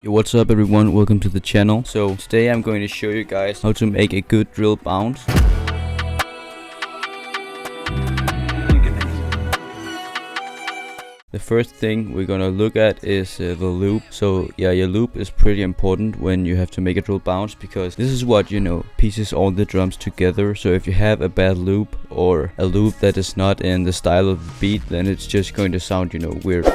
Yo, what's up everyone, welcome to the channel. So today I'm going to show you guys how to make a good drill bounce. The first thing we're gonna look at is the loop. So yeah, your loop is pretty important when you have to make a drill bounce, because this is what, pieces all the drums together. So if you have a bad loop or a loop that is not in the style of the beat, then it's just going to sound, weird.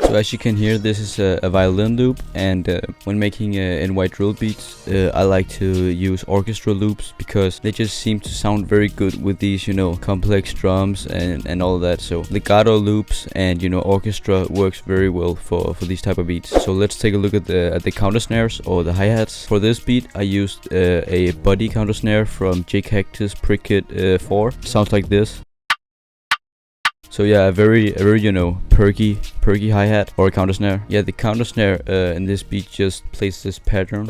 So as you can hear, this is a violin loop, and when making NY drill beats, I like to use orchestra loops because they just seem to sound very good with these, complex drums and all that. So legato loops and orchestra works very well for these type of beats. So let's take a look at the countersnares or the hi-hats. For this beat, I used a body countersnare from Cactus Cricket 4. Sounds like this. So yeah, a very perky hi-hat or a countersnare. Yeah, the countersnare in this beat just plays this pattern.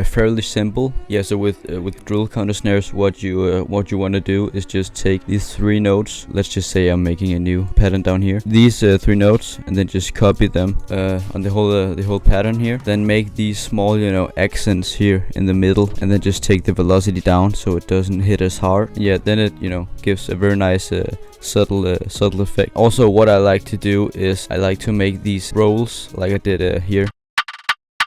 Fairly simple. Yeah, so with drill countersnares, what you want to do is just take these 3 notes. Let's just say I'm making a new pattern down here. These 3 notes, and then just copy them on the whole pattern here. Then make these small accents here in the middle, and then just take the velocity down so it doesn't hit as hard. Yeah, then it gives a very nice subtle effect. Also, what I like to do is I like to make these rolls like I did here.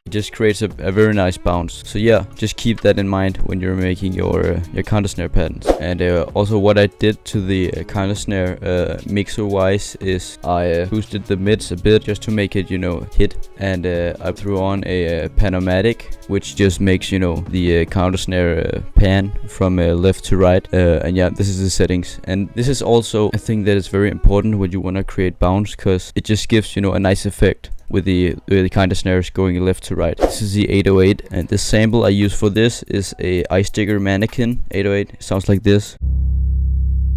It just creates a very nice bounce. So yeah, just keep that in mind when you're making your countersnare patterns. And also what I did to the countersnare mixer wise is I boosted the mids a bit just to make it hit, and I threw on a panomatic, which just makes the countersnare pan from left to right. And yeah, this is the settings, and this is also a thing that is very important when you want to create bounce, because it just gives a nice effect with the kind of snares going left to right. This is the 808, and the sample I use for this is a Ice Digger Mannequin 808. It sounds like this.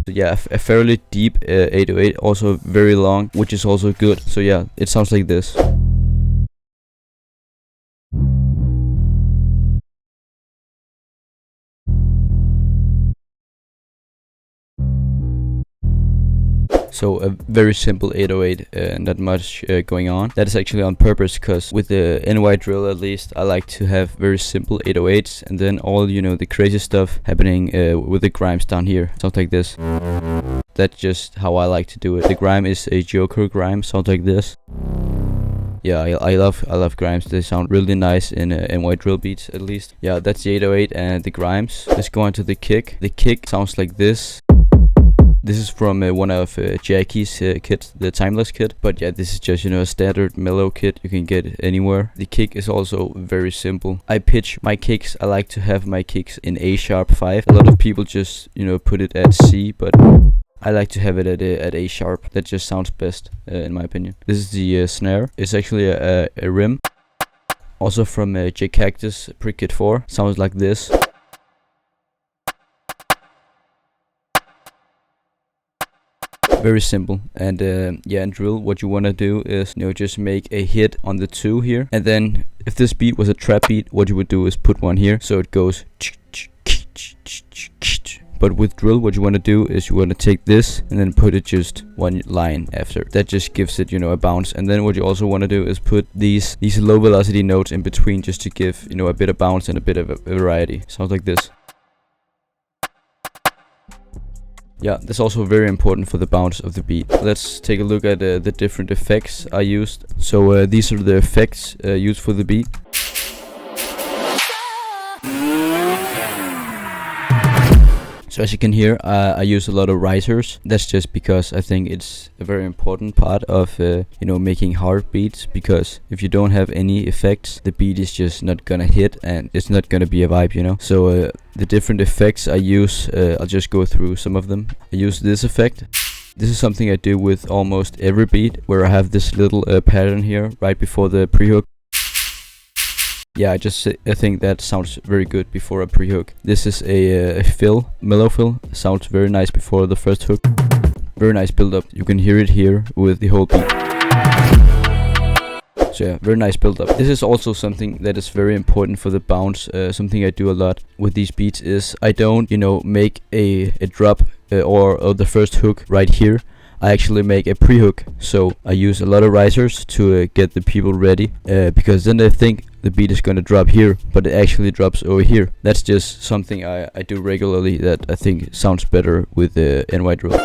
So yeah, a fairly deep 808, also very long, which is also good. So yeah, it sounds like this. So a very simple 808, not much going on. That is actually on purpose, because with the NY drill, at least, I like to have very simple 808s, and then all the crazy stuff happening with the grimes down here. Sounds like this. That's just how I like to do it. The grime is a Joker grime. Sounds like this. Yeah, I love grimes. They sound really nice in NY drill beats, at least. Yeah, that's the 808 and the grimes. Let's go on to the kick. The kick sounds like this. This is from one of Jackie's kits, the Timeless kit. But yeah, this is just, a standard mellow kit. You can get it anywhere. The kick is also very simple. I pitch my kicks. I like to have my kicks in A-sharp 5. A lot of people just, put it at C, but I like to have it at A-sharp. That just sounds best, in my opinion. This is the snare. It's actually a rim. Also from Cactus Cricket 4. Sounds like this. Very simple. And yeah, in drill, what you want to do is just make a hit on the 2 here, and then if this beat was a trap beat, what you would do is put one here, so it goes. But with drill, what you want to do is you want to take this and then put it just one line after. That just gives it a bounce. And then what you also want to do is put these low velocity notes in between, just to give a bit of bounce and a bit of a variety. Sounds like this. Yeah, that's also very important for the bounce of the beat. Let's take a look at the different effects I used. So these are the effects used for the beat. So as you can hear, I use a lot of risers. That's just because I think it's a very important part of making hard beats, because if you don't have any effects, the beat is just not gonna hit, and it's not gonna be a vibe, So the different effects I use, I'll just go through some of them. I use this effect. This is something I do with almost every beat, where I have this little pattern here right before the pre-hook. Yeah, I think that sounds very good before a pre-hook. This is a fill, mellow fill. Sounds very nice before the first hook. Very nice build up. You can hear it here with the whole beat. So yeah, very nice build up. This is also something that is very important for the bounce. Something I do a lot with these beats is I don't, you know, make a drop or the first hook right here. I actually make a pre-hook, so I use a lot of risers to get the people ready, because then they think the beat is gonna drop here, but it actually drops over here. That's just something I do regularly that I think sounds better with the NY drill.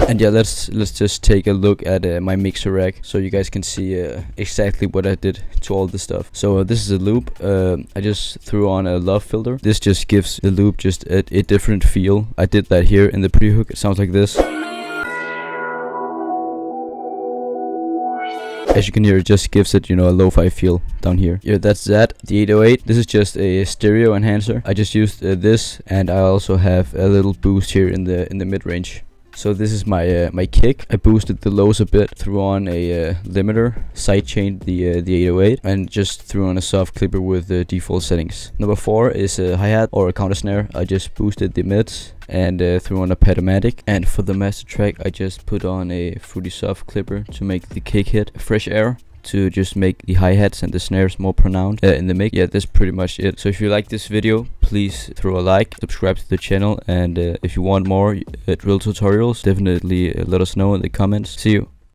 And yeah, let's just take a look at my mixer rack so you guys can see exactly what I did to all the stuff. So this is a loop. I just threw on a love filter. This just gives the loop just a different feel. I did that here in the pre-hook. It sounds like this. As you can hear, it just gives it, you know, a lo-fi feel down here. Yeah, that's that. The 808. This is just a stereo enhancer. I just used this, and I also have a little boost here in the mid-range. So this is my my kick. I boosted the lows a bit, threw on a limiter, sidechained the 808, and just threw on a soft clipper with the default settings. Number 4 is a hi-hat or a countersnare. I just boosted the mids and threw on a patomatic. And for the master track, I just put on a fruity soft clipper to make the kick hit fresh air, to just make the hi-hats and the snares more pronounced in the mix. Yeah, that's pretty much it. So if you like this video, please throw a like, subscribe to the channel, and if you want more drill tutorials, definitely let us know in the comments. See you.